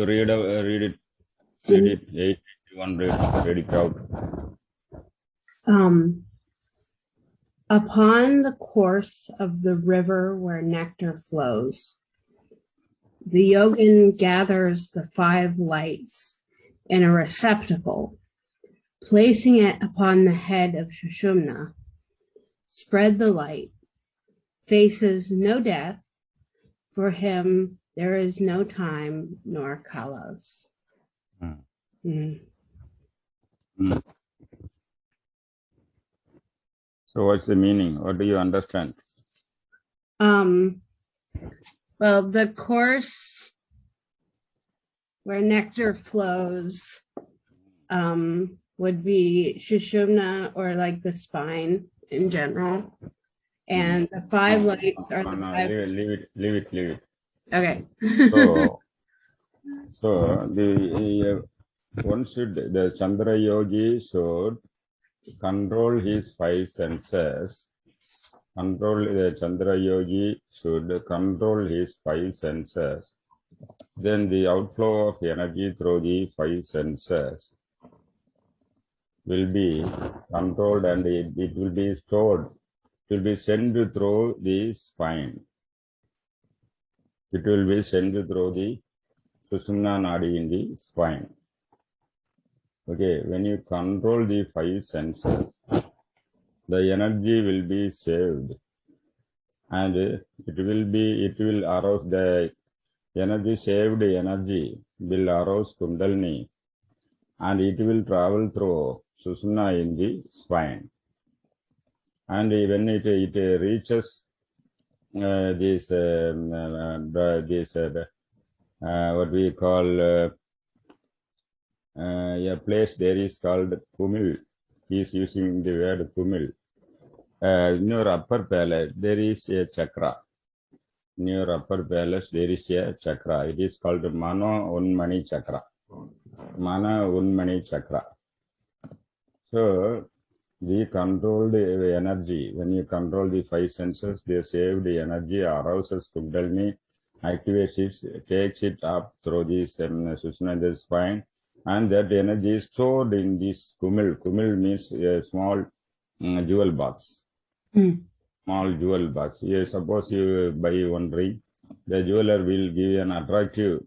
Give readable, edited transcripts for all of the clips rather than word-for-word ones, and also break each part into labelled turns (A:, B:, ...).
A: Read it. 881. Read it out.
B: Upon the course of the river where nectar flows, the yogin gathers the 5 lights in a receptacle, placing it upon the head of Sushumna. Spread the light, faces no death. For him, there is no time nor kalas.
A: So what's the meaning? What do you understand?
B: Well, the course where nectar flows would be Sushumna, or like the spine in general. And the 5 lights are the 5.
A: Leave it.
B: Okay.
A: So the Chandrayogi should control his 5 senses. The Chandrayogi should control his 5 senses. Then the outflow of energy through the 5 senses will be controlled, and it will be stored. It will be sent through the spine. It will be sent through the Sushumna Nadi in the spine. Okay, when you control the 5 senses, the energy will be saved, and it will arouse the energy. Saved energy will arouse Kundalini, and it will travel through Sushumna in the spine. And when it reaches this what we call a place there is called Kumil. He is using the word Kumil. In your upper palate, there is a chakra. In your upper palate, there is a chakra. It is called Mano Unmani chakra. Mana Unmani chakra. So, the controlled energy, when you control the 5 senses, they save the energy, arouses Kundalini, activates it, takes it up through the Sushumna in the spine, and that energy is stored in this Kumil. Kumil means a small jewel box. Small jewel box. Suppose you buy one ring, the jeweler will give you an attractive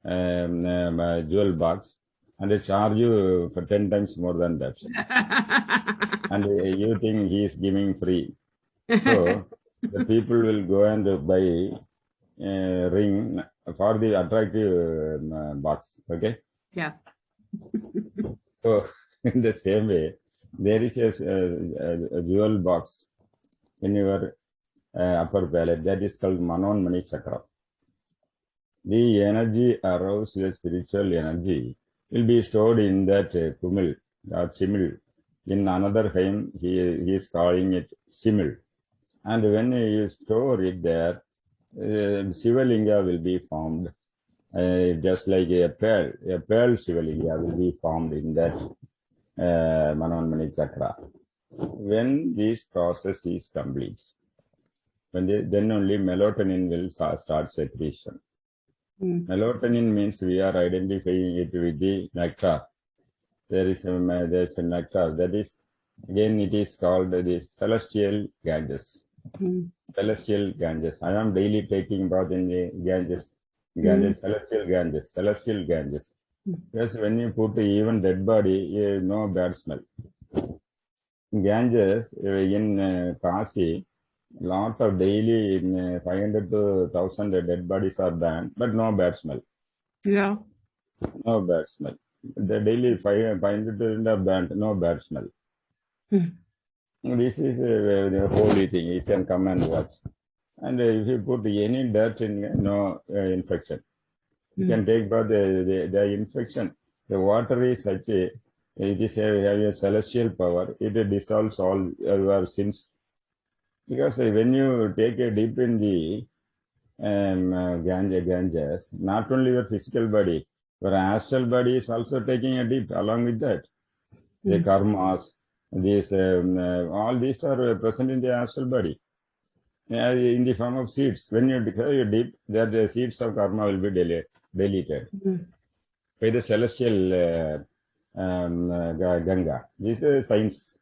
A: jewel box, and they charge you for 10 times more than that. And you think he is giving free. So the people will go and buy a ring for the attractive box. Okay?
B: Yeah.
A: So in the same way, there is a jewel box in your upper palate that is called Manon Mani Chakra. The energy aroused, the spiritual energy, will be stored in that Kumil or Chimil. In another hymn, he is calling it Simil. And when you store it there, Sivalinga will be formed, just like a pearl. A pearl Sivalinga will be formed in that Manonmani Chakra. When this process is complete, then only melatonin will start secretion. Melatonin means we are identifying it with the nectar. There's a nectar that is, again it is called the celestial Ganges. Celestial Ganges. I am daily taking bath in the Ganges. Celestial Ganges. Yes, when you put even dead body, no bad smell. Ganges in Kasi, lot of daily 500 to 1000 dead bodies are banned, but no bad smell.
B: Yeah.
A: No bad smell. The daily 500 are banned, no bad smell. This is a holy thing. You can come and watch. And if you put any dirt in, no infection. You can take bath, the infection. The water is such a, it is have a celestial power. It dissolves all your sins. Because when you take a dip in the Ganges, not only your physical body, your astral body is also taking a dip along with that. The karmas, these, all these are present in the astral body. In the form of seeds. When you declare your dip, that the seeds of karma will be deleted. by the celestial Ganga. This is science.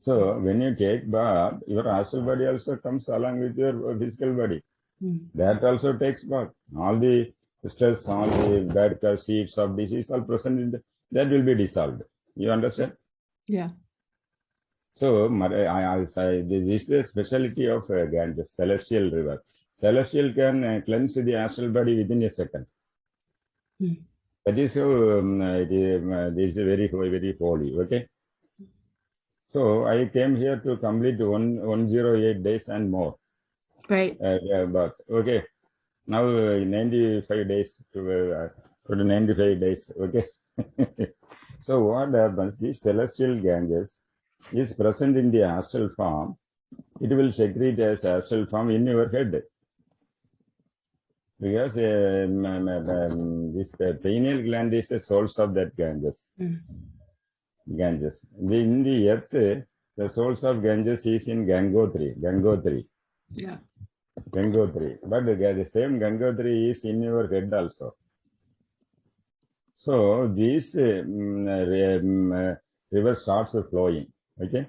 A: So when you take bath, your astral body also comes along with your physical body. That also takes bath. All the stress, all the bad seeds of disease are present in that will be dissolved. You understand?
B: Yeah.
A: So this is the specialty of Ganges, celestial river. Celestial can cleanse the astral body within a second. That is how this is very, very holy. Okay. So I came here to complete 108 days and more.
B: Right.
A: But okay, now 95 days to 95 days. Okay. So what happens? This celestial Ganges is present in the astral form. It will secrete as astral form in your head. Because this pineal gland is the source of that Ganges. Ganges. In the earth, the source of Ganges is in Gangotri.
B: Yeah.
A: Gangotri. But the same Gangotri is in your head also. So this river starts flowing. Okay?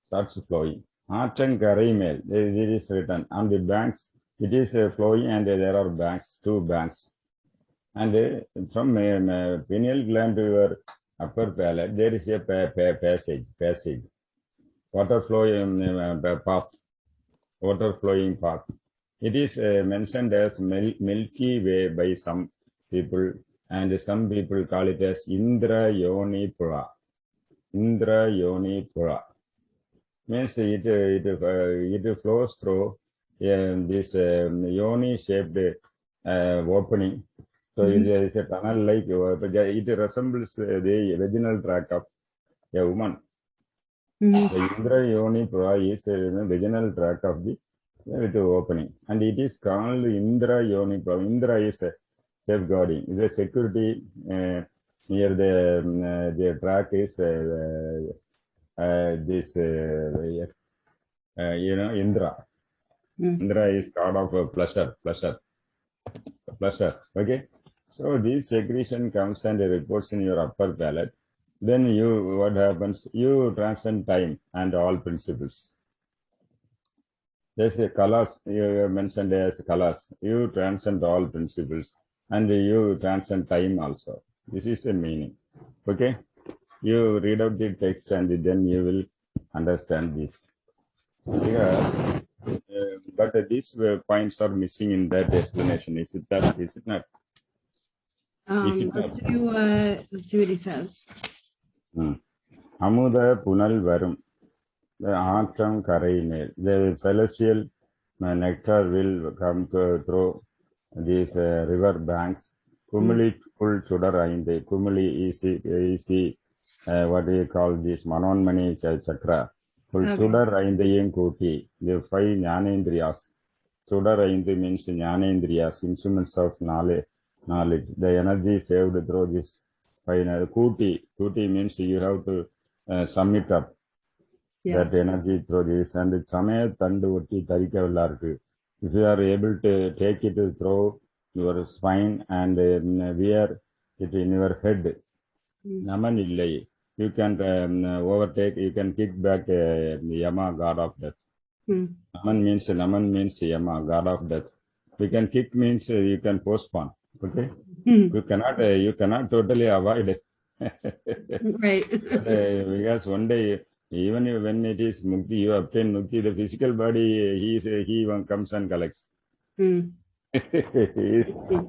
A: Starts flowing. Aatan Karaimel, there is written on the banks. It is flowing and there are banks, 2 banks. And from pineal gland to your upper palate, there is a passage, water flowing path, water flowing path. It is mentioned as Milky Way by some people, and some people call it as Indra Yoni Pura. Indra Yoni Pura means it flows through this yoni-shaped opening. So it is a tunnel-like. It resembles the vaginal tract of a woman. The Indra Yoni Pura is a vaginal tract of the with the opening, and it is called Indra Yoni Pura. Indra is safeguarding. The security near the track is this Indra. Indra is god of pleasure. Okay. So this secretion comes and reports in your upper palate. Then what happens? You transcend time and all principles. There's a colors, you mentioned as colors. You transcend all principles and you transcend time also. This is the meaning. Okay. You read out the text and then you will understand this. Because, but these points are missing in that explanation. Is it that? Is it not? Is it
B: Let's
A: not?
B: see what he says.
A: Amuda Punal Varum, the Aatram Karaimel, the celestial nectar will come through these river banks. Kumuli Kul Chudarainde. Kumuli is the what do you call this Manonmani Chakra. Kul Chudarainde Kuti, the 5 Jnanendriyas. Chudarainde means Jnanendriyas, instruments of knowledge. The energy saved through this. Kuti means you have to sum it up. That energy through this. And Chame Tandu Tarika. If you are able to take it through your spine and wear it in your head, Naman illai. You can overtake, you can kick back Yama, god of death. Naman means Yama, god of death. You can kick means you can postpone. Okay? You cannot totally avoid it.
B: Right.
A: Because one day, even when it is mukti, you obtain mukti, the physical body, he comes and collects. He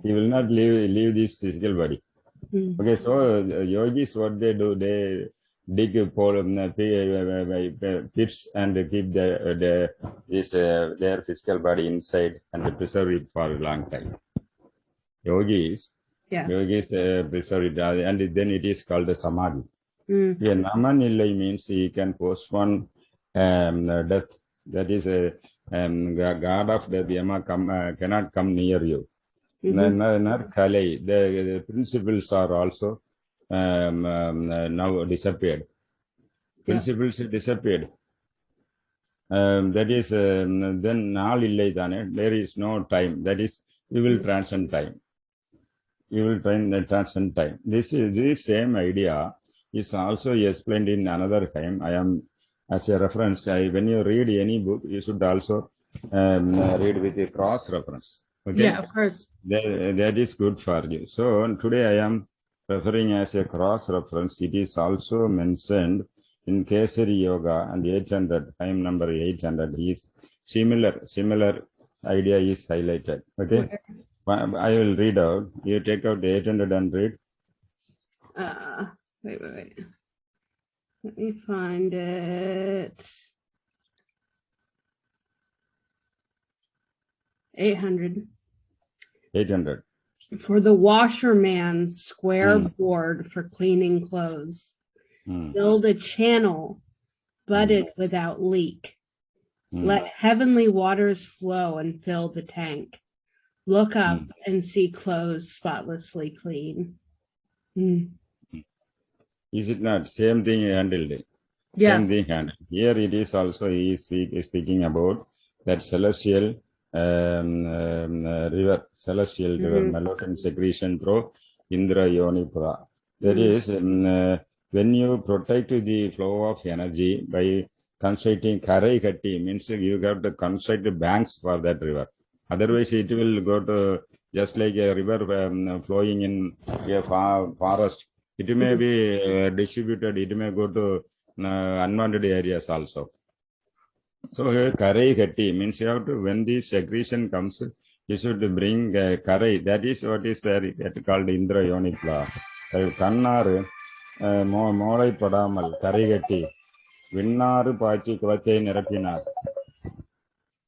A: will not leave this physical body. Okay, so yogis, what they do, they dig pits and keep their physical body inside and preserve it for a long time. Yogis preserve it, and then it is called a samadhi. Yeah, Naman illai means he can postpone death. That is a god of death. Yama cannot come near you. Not Kale. The principles are also now disappeared. Principles disappeared. That is then Naal illai thane. There is no time. That is, we will transcend time. you will transcend time. This same idea is also explained in another time. I am as a reference. When you read any book, you should also read with a cross reference. Okay.
B: Yeah, of course.
A: That is good for you. So today I am referring as a cross reference. It is also mentioned in Kesari Yoga and 800, time number 800 is similar idea is highlighted. Okay. I will read out. You take out the 800 and read.
B: Wait. Let me find it. 800.
A: 800.
B: For the washerman's square board for cleaning clothes. Build a channel, butted without leak. Let heavenly waters flow and fill the tank. Look up and see clothes spotlessly clean.
A: Is it not? Same thing handled.
B: Yeah.
A: Same thing handled. Here it is also, he is speaking about that celestial river, melatonin secretion through Indra Yonipura. That is, when you protect the flow of energy by constructing Karai Katti, means you have to construct banks for that river. Otherwise, it will go to just like a river flowing in a forest. It may be distributed. It may go to unwanted areas also. So Karai Katti means you have to, when the secretion comes, you should bring Karai. That is what is that called Indra Yonipla. Kannar Molai Padamal, Karai Katti. Vinnar Pachi Kvate Nerapinar.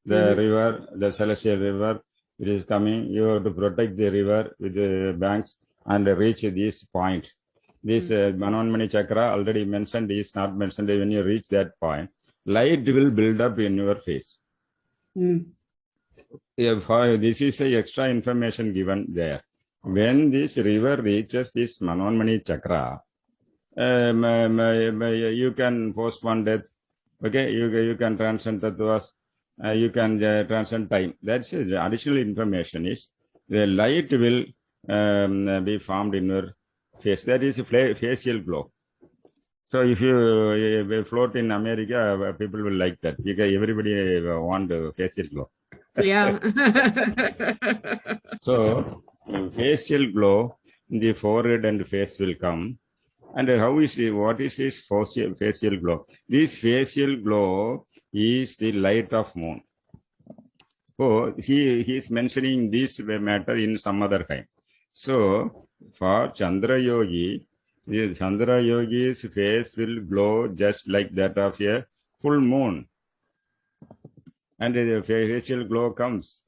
A: The river, the celestial river, it is coming. You have to protect the river with the banks and reach this point. This Manonmani Chakra already mentioned, is not mentioned. When you reach that point, light will build up in your face. This is the extra information given there. When this river reaches this Manonmani Chakra, you can postpone death. Okay, you can transcend tattvas. You can transcend time. That's additional information is the light will be formed in your face. That is a facial glow. So if you float in America, people will like that because everybody want facial glow.
B: Yeah.
A: So facial glow in the forehead and face will come. And what is this facial glow? This facial glow is the light of moon. So he is mentioning this matter in some other time. So for Chandrayogi, Chandrayogi's face will glow just like that of a full moon. And the facial glow comes.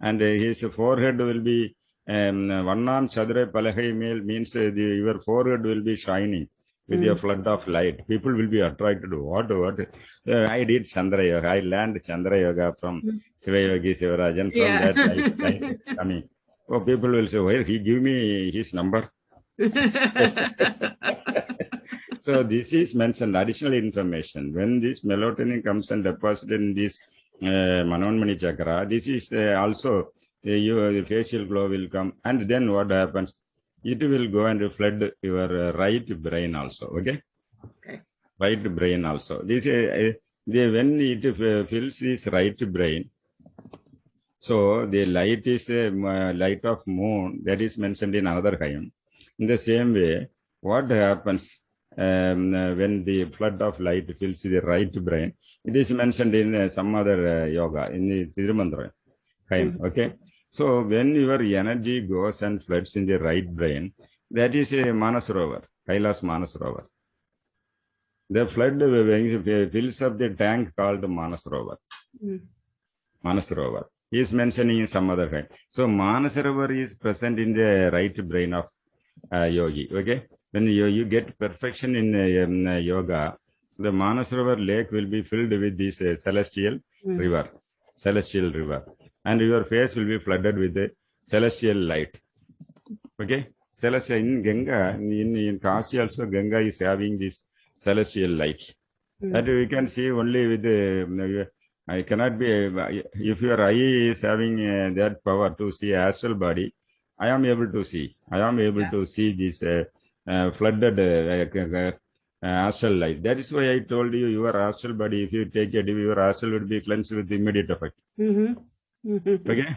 A: And his forehead will be Varnam Chadre Palahai means your forehead will be shining with a flood of light. People will be attracted. What? I did Chandrayoga. I learned Chandrayoga from Sivayogi Sivarajan. From that light is coming. Oh, people will say, well, he give me his number. So this is mentioned, additional information. When this melatonin comes and deposited in this Manonmani Chakra, this is also the facial glow will come. And then what happens? It will go and flood your right brain also. Okay? Right brain also. This when it fills this right brain, so the light is light of moon, that is mentioned in another hymn. In the same way, what happens when the flood of light fills the right brain? It is mentioned in some other yoga, in the Tirumandra hymn. Okay? So when your energy goes and floods in the right brain, that is a Manasarovar, Kailas Manasarovar. The flood fills up the tank called Manasarovar. Manasarovar. He is mentioning in some other time. So Manasarovar is present in the right brain of yogi. Okay? When you get perfection in yoga, the Manasarovar lake will be filled with this celestial river. And your face will be flooded with the celestial light. Okay? Celestial in Ganga, in Kashi also, Ganga is having this celestial light. That we can see only with the, I cannot be, if your eye is having that power to see astral body, I am able to see. I am able to see this flooded astral light. That is why I told you your astral body, if you take a dip, your astral will be cleansed with immediate effect. Okay?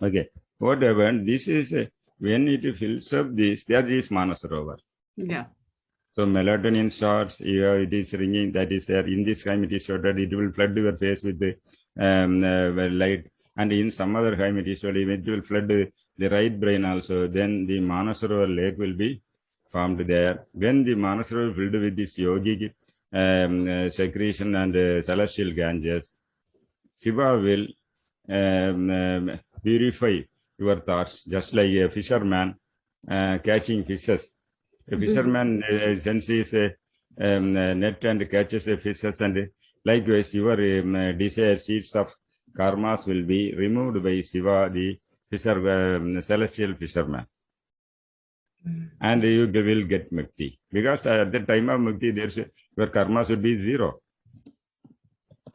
A: Okay. What happened? This is when it fills up this, that is Manasarovar.
B: Yeah.
A: So melatonin starts, it is ringing, that is there. In this time it is shorted, it will flood your face with the light. And in some other time it is shorted, it will flood the right brain also. Then the Manasarovar lake will be formed there. When the Manasarovar filled with this yogic secretion and celestial ganges, Shiva will purify your thoughts, just like a fisherman catching fishes. A fisherman sends his net and catches the fishes, and likewise your desire seeds of karmas will be removed by Shiva, the celestial fisherman. And you will get mukti. Because at the time of mukti, your karmas would be zero.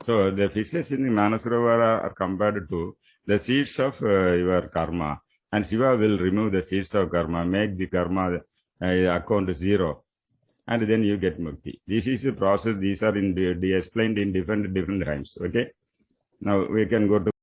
A: So the fishes in the Manasarovar are compared to the seeds of your karma. And Shiva will remove the seeds of karma, make the karma account zero. And then you get mukti. This is the process. These are explained in different times. Okay. Now we can go to